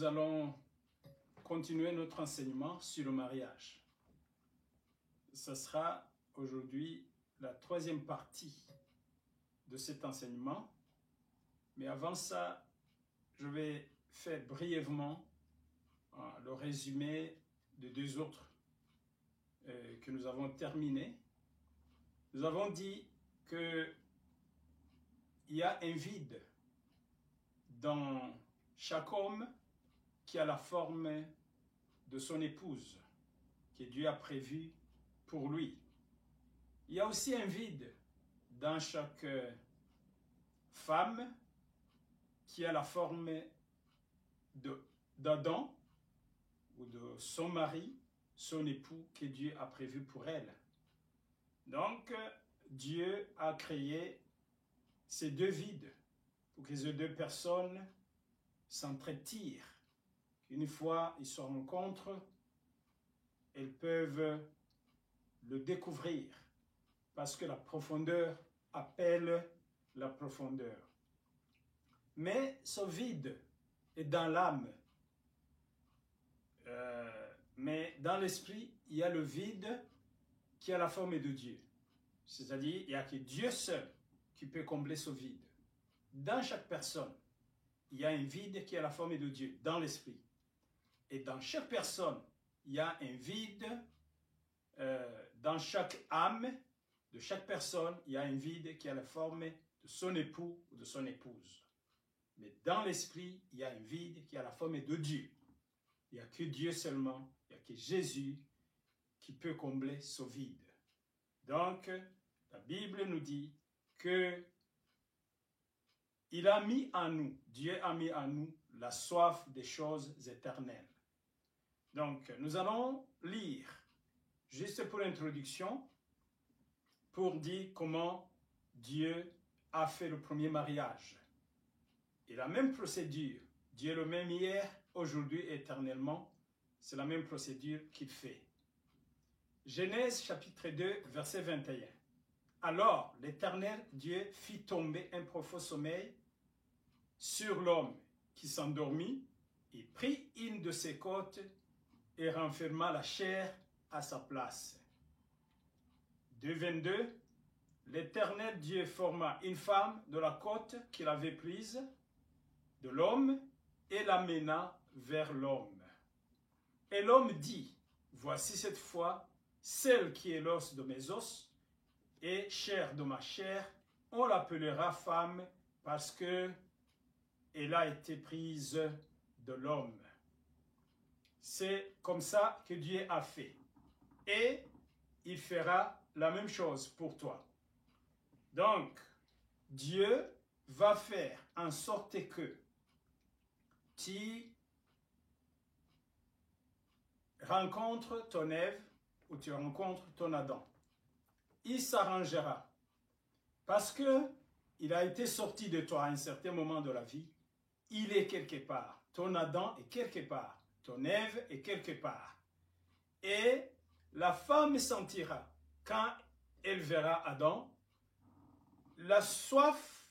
allons continuer notre enseignement sur le mariage. Ce sera aujourd'hui la troisième partie de cet enseignement. Mais avant ça, je vais faire brièvement le résumé de deux autres que nous avons terminés. Nous avons dit qu'il y a un vide dans chaque homme qui a la forme de son épouse, que Dieu a prévu pour lui. Il y a aussi un vide dans chaque femme qui a la forme d'Adam ou de son mari, son époux que Dieu a prévu pour elle. Donc, Dieu a créé ces deux vides pour que ces deux personnes s'entretirent. Une fois ils se rencontrent, elles peuvent le découvrir parce que la profondeur appelle la profondeur. Mais ce vide est dans l'âme. Mais dans l'esprit, il y a le vide qui a la forme de Dieu. C'est-à-dire, il n'y a que Dieu seul qui peut combler ce vide. Dans chaque personne, il y a un vide qui a la forme de Dieu, dans l'esprit. Et dans chaque personne, il y a un vide, dans chaque âme de chaque personne, il y a un vide qui a la forme de son époux ou de son épouse. Mais dans l'esprit, il y a un vide qui a la forme de Dieu. Il n'y a que Dieu seulement, il n'y a que Jésus qui peut combler ce vide. Donc, la Bible nous dit que il a mis en nous, Dieu a mis en nous la soif des choses éternelles. Donc, nous allons lire, juste pour l'introduction, pour dire comment Dieu a fait le premier mariage. Et la même procédure, Dieu est le même hier, aujourd'hui et éternellement, c'est la même procédure qu'il fait. Genèse chapitre 2, verset 21. Alors, l'Éternel Dieu fit tomber un profond sommeil sur l'homme qui s'endormit, et prit une de ses côtes et renferma la chair à sa place. 2,22. L'Éternel Dieu forma une femme de la côte qu'il avait prise de l'homme et l'amena vers l'homme. Et l'homme dit, voici cette fois celle qui est l'os de mes os et chair de ma chair, on l'appellera femme parce que elle a été prise de l'homme. C'est comme ça que Dieu a fait. Et il fera la même chose pour toi. Donc, Dieu va faire en sorte que tu rencontres ton Ève ou tu rencontres ton Adam. Il s'arrangera parce que il a été sorti de toi à un certain moment de la vie. Il est quelque part. Ton Adam est quelque part. Ton Ève est quelque part. Et la femme sentira, quand elle verra Adam, la soif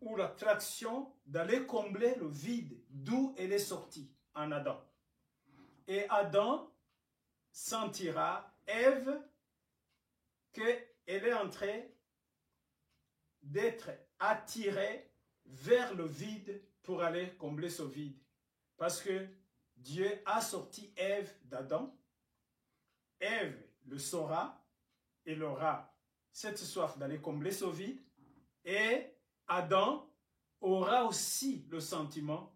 ou l'attraction d'aller combler le vide d'où elle est sortie en Adam. Et Adam sentira, Ève, qu'elle est en train d'être attirée vers le vide pour aller combler ce vide. Parce que Dieu a sorti Ève d'Adam. Ève le saura, elle aura cette soif d'aller combler ce vide. Et Adam aura aussi le sentiment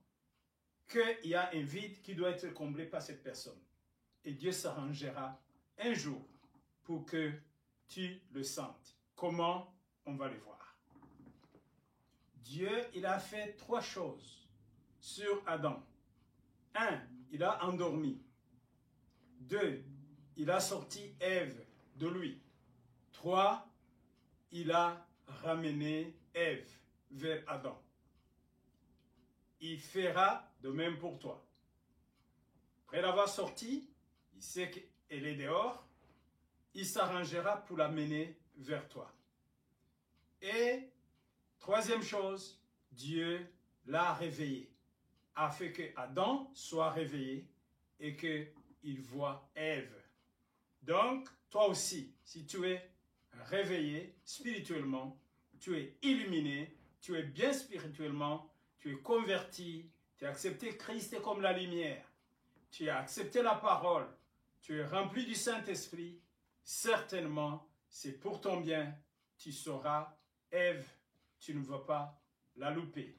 qu'il y a un vide qui doit être comblé par cette personne. Et Dieu s'arrangera un jour pour que tu le sentes. Comment? On va le voir. Dieu, il a fait trois choses sur Adam. 1, il a endormi. 2, il a sorti Ève de lui. 3, il a ramené Ève vers Adam. Il fera de même pour toi. Après l'avoir sorti, il sait qu'elle est dehors, il s'arrangera pour l'amener vers toi. Et troisième chose, Dieu l'a réveillée. a fait que Adam soit réveillé et qu'il voit Ève. Donc, toi aussi, si tu es réveillé spirituellement, tu es illuminé, tu es bien spirituellement, tu es converti, tu as accepté Christ comme la lumière, tu as accepté la parole, tu es rempli du Saint-Esprit, certainement, c'est pour ton bien, tu sauras, Ève, tu ne vas pas la louper.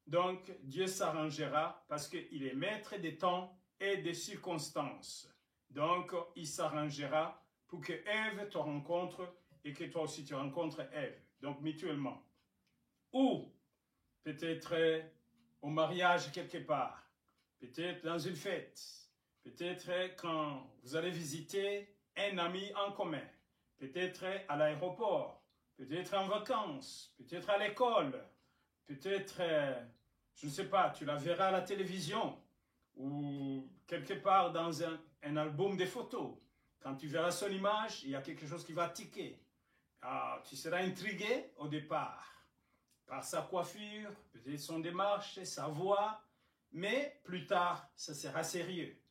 Donc, Dieu s'arrangera parce qu'il est maître des temps et des circonstances. Donc, il s'arrangera pour que Ève te rencontre et que toi aussi tu rencontres Ève. Donc, mutuellement. Ou peut-être au mariage quelque part, peut-être dans une fête, peut-être quand vous allez visiter un ami en commun, peut-être à l'aéroport, peut-être en vacances, peut-être à l'école, peut-être, je ne sais pas, tu la verras à la télévision ou quelque part dans un album de photos. Quand tu verras son image, il y a quelque chose qui va tiquer. Tu seras intrigué au départ par sa coiffure, peut-être son démarche, sa voix, mais plus tard, ça sera sérieux.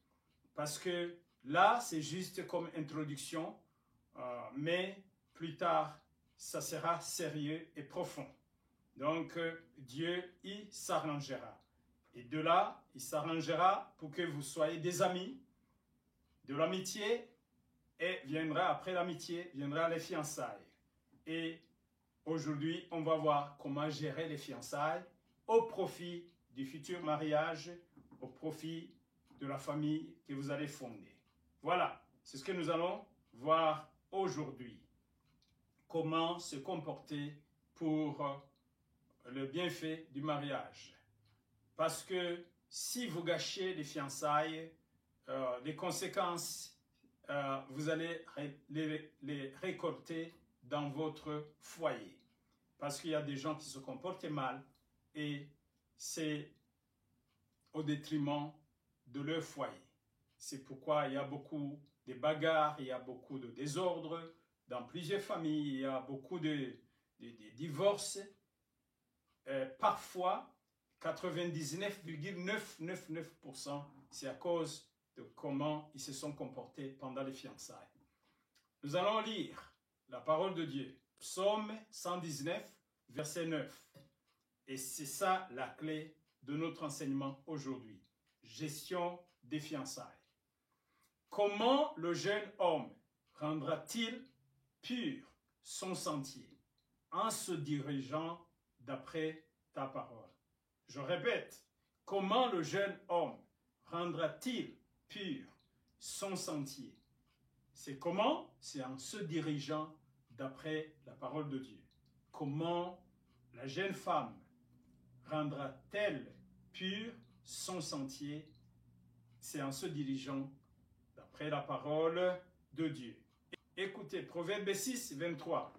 Parce que là, c'est juste comme introduction, mais plus tard, ça sera sérieux et profond. Donc, Dieu, il s'arrangera. Et de là, il s'arrangera pour que vous soyez des amis, de l'amitié, et viendra après l'amitié, viendra les fiançailles. Et aujourd'hui, on va voir comment gérer les fiançailles au profit du futur mariage, au profit de la famille que vous allez fonder. Voilà, c'est ce que nous allons voir aujourd'hui. Comment se comporter pour le bienfait du mariage. Parce que si vous gâchez les fiançailles, les conséquences, vous allez les récolter dans votre foyer. Parce qu'il y a des gens qui se comportent mal et c'est au détriment de leur foyer. C'est pourquoi il y a beaucoup de bagarres, il y a beaucoup de désordre dans plusieurs familles, il y a beaucoup de divorces. Parfois, 99,999%, c'est à cause de comment ils se sont comportés pendant les fiançailles. Nous allons lire la parole de Dieu, Psaume 119, verset 9. Et c'est ça la clé de notre enseignement aujourd'hui. Gestion des fiançailles. Comment le jeune homme rendra-t-il pur son sentier en se dirigeant d'après ta parole? Je répète, comment le jeune homme rendra-t-il pur son sentier? C'est comment? C'est en se dirigeant d'après la parole de Dieu. Comment la jeune femme rendra-t-elle pur son sentier? C'est en se dirigeant d'après la parole de Dieu. Écoutez, Proverbe 6, 23.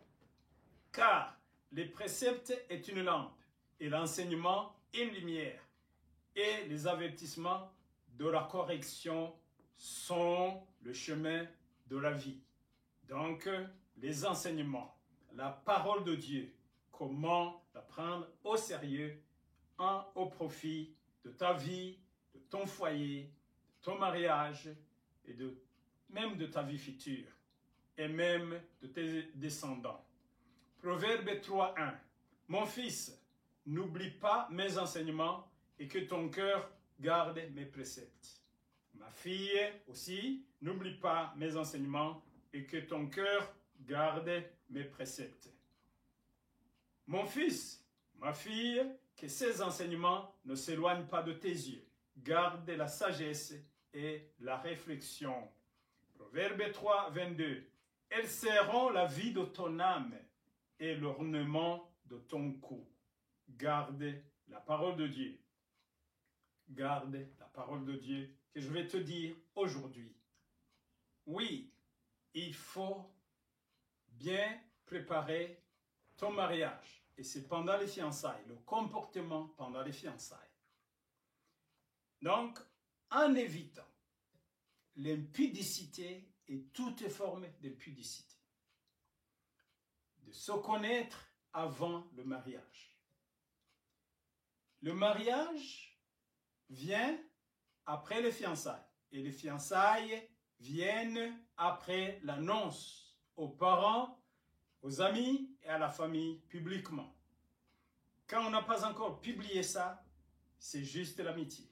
Car les préceptes est une lampe et l'enseignement une lumière et les avertissements de la correction sont le chemin de la vie. Donc, les enseignements, la parole de Dieu, comment la prendre au sérieux, au profit de ta vie, de ton foyer, de ton mariage et même de ta vie future et même de tes descendants. Proverbe 3.1. Mon fils, n'oublie pas mes enseignements et que ton cœur garde mes préceptes. Ma fille aussi, n'oublie pas mes enseignements et que ton cœur garde mes préceptes. Mon fils, ma fille, que ces enseignements ne s'éloignent pas de tes yeux. Garde la sagesse et la réflexion. Proverbe 3, 22. Elles serreront la vie de ton âme et l'ornement de ton cou. Garde la parole de Dieu. Garde la parole de Dieu que je vais te dire aujourd'hui. Oui, il faut bien préparer ton mariage. Et c'est pendant les fiançailles, le comportement pendant les fiançailles. Donc, en évitant l'impudicité et toute forme d'impudicité, de se connaître avant le mariage. Le mariage vient après les fiançailles. Et les fiançailles viennent après l'annonce aux parents, aux amis et à la famille publiquement. Quand on n'a pas encore publié ça, c'est juste l'amitié.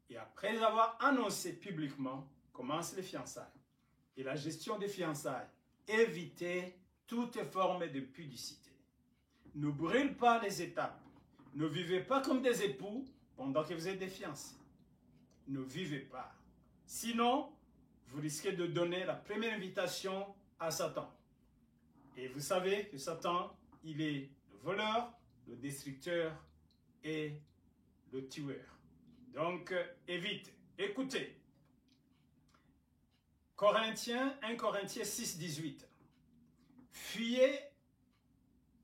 Et après avoir annoncé publiquement, commencent les fiançailles. Et la gestion des fiançailles, évitez toute forme de pudicité. Ne brûlez pas les étapes. Ne vivez pas comme des époux pendant que vous êtes des fiancés. Ne vivez pas. Sinon, vous risquez de donner la première invitation à Satan. Et vous savez que Satan, il est le voleur, le destructeur et le tueur. Donc, évitez. Écoutez. 1 Corinthiens 6, 18. Fuyez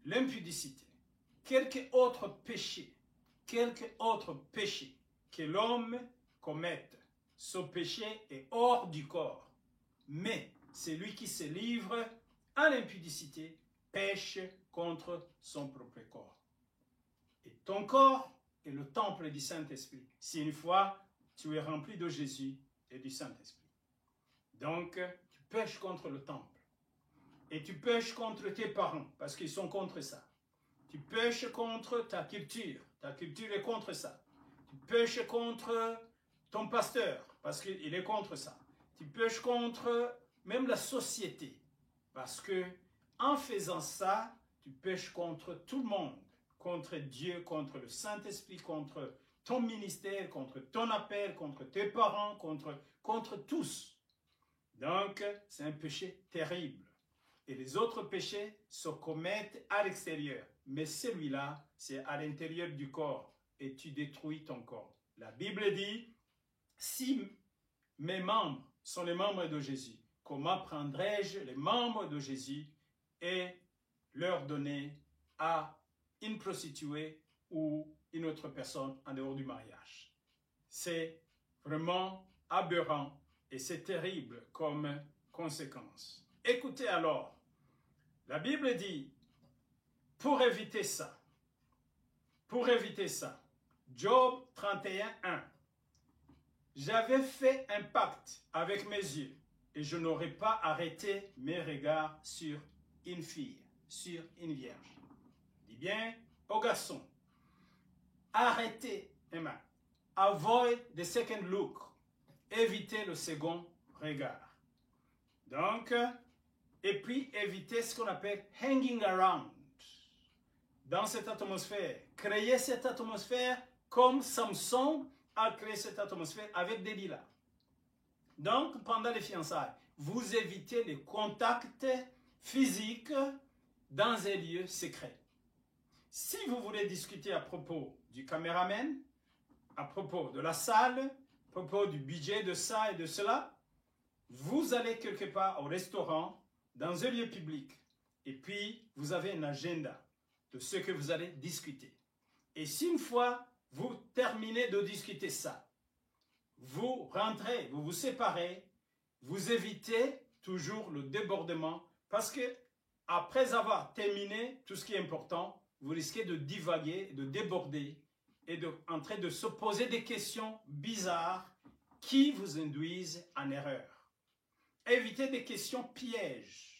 l'impudicité. Quelque autre péché que l'homme commette, ce péché est hors du corps. Mais celui qui se livre à l'impudicité pêche contre son propre corps. Et ton corps est le temple du Saint-Esprit. Si une fois tu es rempli de Jésus et du Saint-Esprit. Donc, tu pêches contre le temple. Et tu pêches contre tes parents, parce qu'ils sont contre ça. Tu pêches contre ta culture est contre ça. Tu pêches contre ton pasteur, parce qu'il est contre ça. Tu pêches contre même la société, parce que en faisant ça, tu pêches contre tout le monde, contre Dieu, contre le Saint-Esprit, contre ton ministère, contre ton appel, contre tes parents, contre tous. Donc, c'est un péché terrible. Et les autres péchés se commettent à l'extérieur. Mais celui-là, c'est à l'intérieur du corps. Et tu détruis ton corps. La Bible dit, si mes membres sont les membres de Jésus, comment prendrais-je les membres de Jésus et leur donner à une prostituée ou une autre personne en dehors du mariage? C'est vraiment aberrant. Et c'est terrible comme conséquence. Écoutez alors, la Bible dit, pour éviter ça, Job 31, 1, j'avais fait un pacte avec mes yeux et je n'aurais pas arrêté mes regards sur une fille, sur une vierge. Dis bien aux garçons, arrêtez, Emma, avoid the second look. Évitez le second regard. Donc, et puis évitez ce qu'on appelle hanging around. Dans cette atmosphère, créez cette atmosphère comme Samson a créé cette atmosphère avec des lilas. Donc, pendant les fiançailles, vous évitez les contacts physiques dans un lieu secret. Si vous voulez discuter à propos du caméraman, à propos de la salle, à propos du budget de ça et de cela, vous allez quelque part au restaurant, dans un lieu public, et puis vous avez un agenda de ce que vous allez discuter. Et si une fois vous terminez de discuter ça, vous rentrez, vous vous séparez, vous évitez toujours le débordement, parce que après avoir terminé tout ce qui est important, vous risquez de divaguer, de déborder, et en train de se poser des questions bizarres qui vous induisent en erreur. Évitez des questions pièges.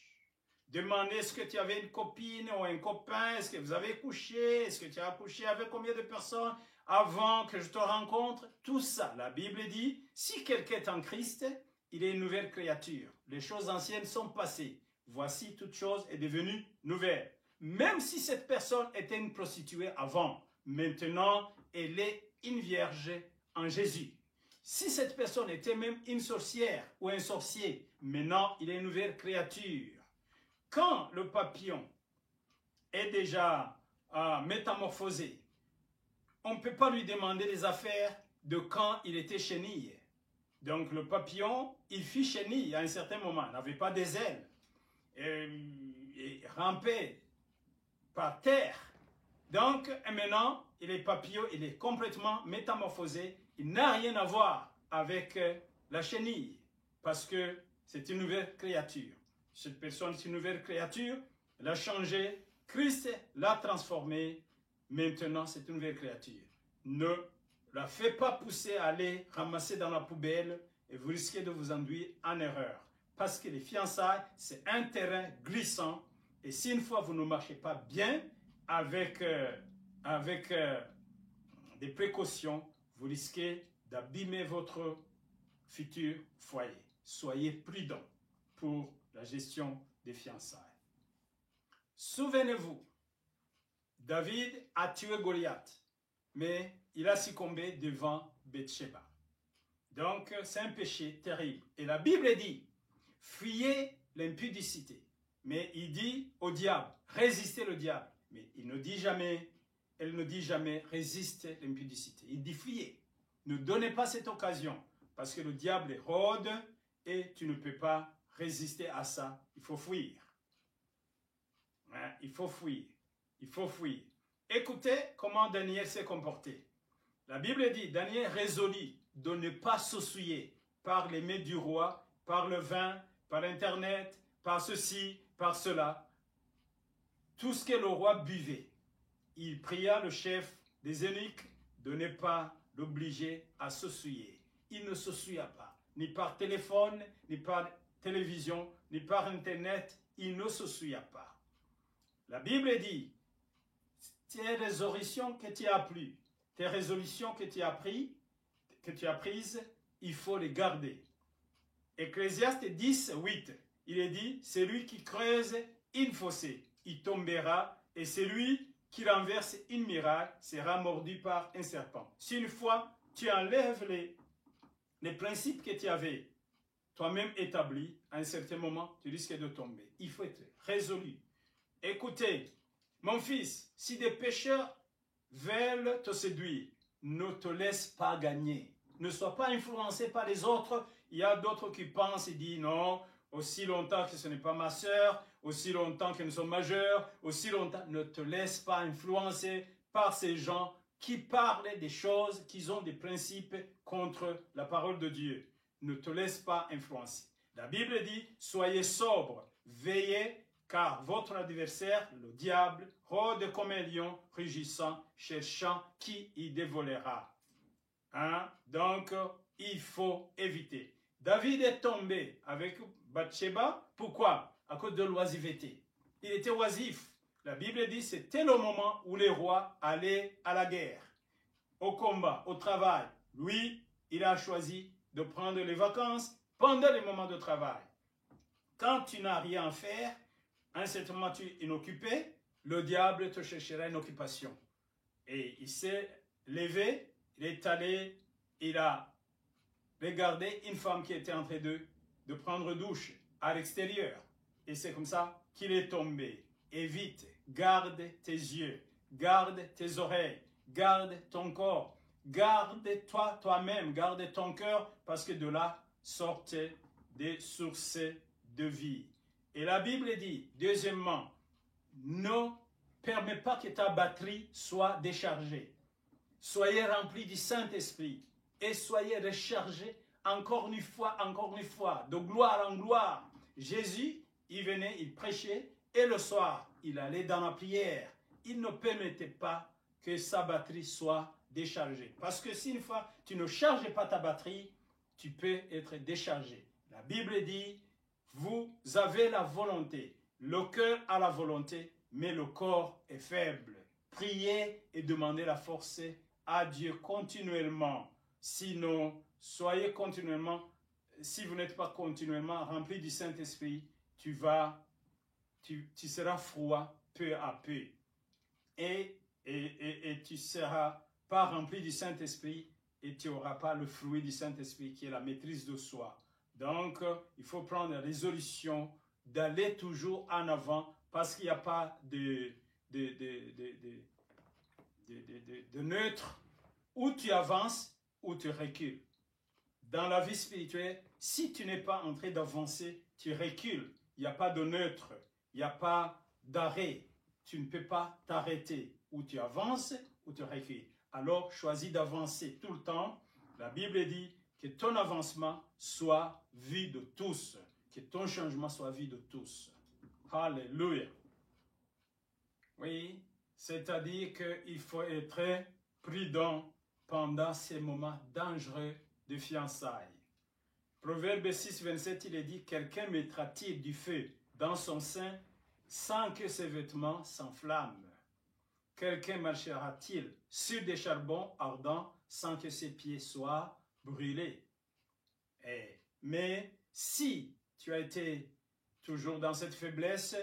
Demandez est-ce que tu avais une copine ou un copain, est-ce que vous avez couché, est-ce que tu as couché avec combien de personnes avant que je te rencontre. Tout ça, la Bible dit, si quelqu'un est en Christ, il est une nouvelle créature. Les choses anciennes sont passées. Voici, toute chose est devenue nouvelle. Même si cette personne était une prostituée avant, maintenant, elle est une vierge en Jésus. Si cette personne était même une sorcière ou un sorcier, maintenant, il est une nouvelle créature. Quand le papillon est déjà métamorphosé, on ne peut pas lui demander les affaires de quand il était chenille. Donc le papillon, il fut chenille à un certain moment, n'avait pas des ailes, et rampait par terre. Donc maintenant, il est papillon, il est complètement métamorphosé, il n'a rien à voir avec la chenille, parce que c'est une nouvelle créature. Cette personne, c'est une nouvelle créature, elle a changé, Christ l'a transformée, maintenant c'est une nouvelle créature. Ne la faites pas pousser à aller ramasser dans la poubelle et vous risquez de vous induire en erreur. Parce que les fiançailles, c'est un terrain glissant. Et si une fois vous ne marchez pas bien avec des précautions, vous risquez d'abîmer votre futur foyer. Soyez prudents pour la gestion des fiançailles. Souvenez-vous, David a tué Goliath, mais il a succombé devant Bathsheba. Donc, c'est un péché terrible. Et la Bible dit, fuyez l'impudicité. Mais il dit au diable, résistez le diable. Mais il ne dit jamais, elle ne dit jamais, résistez l'impudicité. Il dit, fuyez. Ne donnez pas cette occasion, parce que le diable rôde et tu ne peux pas résister à ça. Il faut fuir. Hein? Il faut fuir. Il faut fuir. Écoutez comment Daniel s'est comporté. La Bible dit, Daniel résolut de ne pas s'essouiller par les mets du roi, par le vin, par l'internet, par ceci, par cela. Tout ce que le roi buvait. Il pria le chef des eunuques de ne pas l'obliger à s'essouiller. Il ne s'essouilla pas, ni par téléphone, ni par télévision, ni par internet. Il ne s'essouilla pas. La Bible dit, tes résolutions que tu as prises, tes résolutions que tu as prises, il faut les garder. Ecclésiaste 10, 8, il est dit, celui qui creuse une fossée, il tombera, et celui qui renverse une muraille sera mordu par un serpent. Si une fois tu enlèves les principes que tu avais toi-même établis, à un certain moment, tu risques de tomber. Il faut être résolu. Écoutez, mon fils, si des pécheurs veulent te séduire, ne te laisse pas gagner. Ne sois pas influencé par les autres. Il y a d'autres qui pensent et disent non, aussi longtemps que ce n'est pas ma sœur, aussi longtemps que nous sommes majeurs, aussi longtemps, ne te laisse pas influencer par ces gens qui parlent des choses, qui ont des principes contre la parole de Dieu. Ne te laisse pas influencer. La Bible dit, soyez sobres, veillez, car votre adversaire, le diable, rôde comme un lion rugissant, cherchant qui y dévorera. Hein? Donc, il faut éviter. David est tombé avec Bathsheba. Pourquoi? À cause de l'oisiveté. Il était oisif. La Bible dit, c'était le moment où les rois allaient à la guerre, au combat, au travail. Lui, il a choisi de prendre les vacances pendant les moments de travail. Quand tu n'as rien à faire, à un certain moment tu es inoccupé, le diable te cherchera une occupation. Et il s'est levé, il est allé, il a regardé une femme qui était en train de prendre douche à l'extérieur. Et c'est comme ça qu'il est tombé. Évite, garde tes yeux, garde tes oreilles, garde ton corps, garde-toi toi-même, garde ton cœur, parce que de là sortent des sources de vie. Et la Bible dit, deuxièmement, ne permets pas que ta batterie soit déchargée. Soyez remplis du Saint-Esprit et soyez rechargés encore une fois, de gloire en gloire. Jésus, il venait, il prêchait, et le soir, il allait dans la prière. Il ne permettait pas que sa batterie soit déchargée. Parce que si une fois tu ne charges pas ta batterie, tu peux être déchargé. La Bible dit, vous avez la volonté. Le cœur a la volonté, mais le corps est faible. Priez et demandez la force à Dieu continuellement. Sinon, soyez continuellement, si vous n'êtes pas continuellement rempli du Saint-Esprit, tu seras froid peu à peu. Et tu ne seras pas rempli du Saint-Esprit et tu n'auras pas le fruit du Saint-Esprit qui est la maîtrise de soi. Donc, il faut prendre la résolution d'aller toujours en avant parce qu'il n'y a pas de neutre. Où tu avances, ou tu recules. Dans la vie spirituelle, si tu n'es pas en train d'avancer, tu recules. Il n'y a pas de neutre, il n'y a pas d'arrêt. Tu ne peux pas t'arrêter. Ou tu avances, ou tu recules. Alors, choisis d'avancer tout le temps. La Bible dit que ton avancement soit vu de tous. Que ton changement soit vu de tous. Alléluia. Oui, c'est-à-dire qu'il faut être prudent pendant ces moments dangereux de fiançailles. Proverbe 6, 27, il est dit, quelqu'un mettra-t-il du feu dans son sein sans que ses vêtements s'enflamment? Quelqu'un marchera-t-il sur des charbons ardents sans que ses pieds soient brûlés? Mais si tu as été toujours dans cette faiblesse,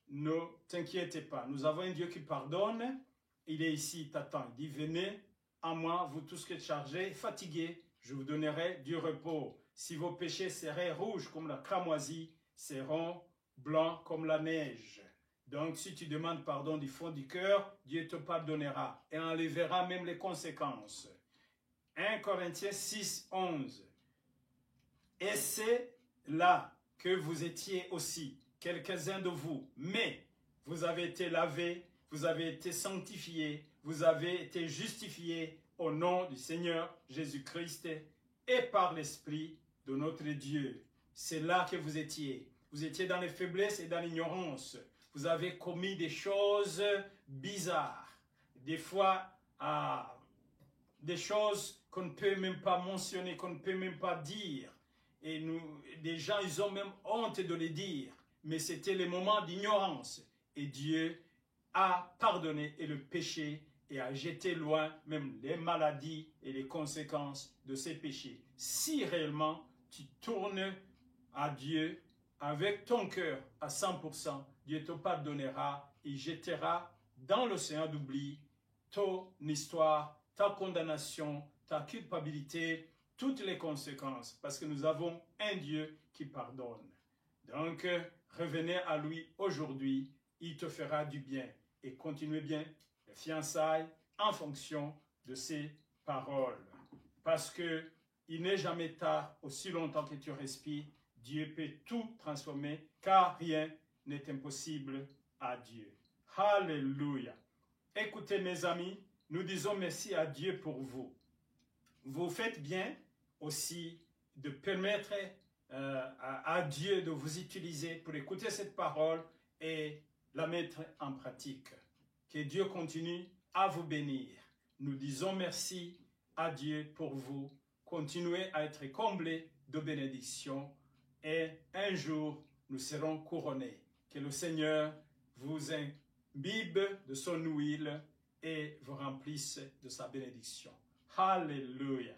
ne t'inquiète pas. Nous avons un Dieu qui pardonne. Il est ici, il t'attend. Il dit, venez à moi, vous tous qui êtes chargés et fatigués, je vous donnerai du repos. Si vos péchés seraient rouges comme la cramoisie, seront blancs comme la neige. Donc, si tu demandes pardon du fond du cœur, Dieu te pardonnera et enlèvera même les conséquences. 1 Corinthiens 6, 11. Et c'est là que vous étiez aussi, quelques-uns de vous, mais vous avez été lavés, vous avez été sanctifiés, vous avez été justifiés au nom du Seigneur Jésus-Christ et par l'Esprit de notre Dieu. C'est là que vous étiez. Vous étiez dans les faiblesses et dans l'ignorance. Vous avez commis des choses bizarres. Des fois, des choses qu'on ne peut même pas mentionner, qu'on ne peut même pas dire. Et des gens, ils ont même honte de les dire. Mais c'était les moments d'ignorance. Et Dieu a pardonné et le péché et a jeté loin même les maladies et les conséquences de ces péchés. Si réellement tu tournes à Dieu avec ton cœur à 100%, Dieu te pardonnera et jettera dans l'océan d'oubli ton histoire, ta condamnation, ta culpabilité, toutes les conséquences, parce que nous avons un Dieu qui pardonne. Donc, revenez à lui aujourd'hui, il te fera du bien. Et continuez bien les fiançailles en fonction de ses paroles. Parce que il n'est jamais tard, aussi longtemps que tu respires, Dieu peut tout transformer, car rien n'est impossible à Dieu. Alléluia. Écoutez mes amis, nous disons merci à Dieu pour vous. Vous faites bien aussi de permettre à Dieu de vous utiliser pour écouter cette parole et la mettre en pratique. Que Dieu continue à vous bénir. Nous disons merci à Dieu pour vous. Continuez à être comblés de bénédictions et un jour nous serons couronnés. Que le Seigneur vous imbibe de son huile et vous remplisse de sa bénédiction. Alléluia.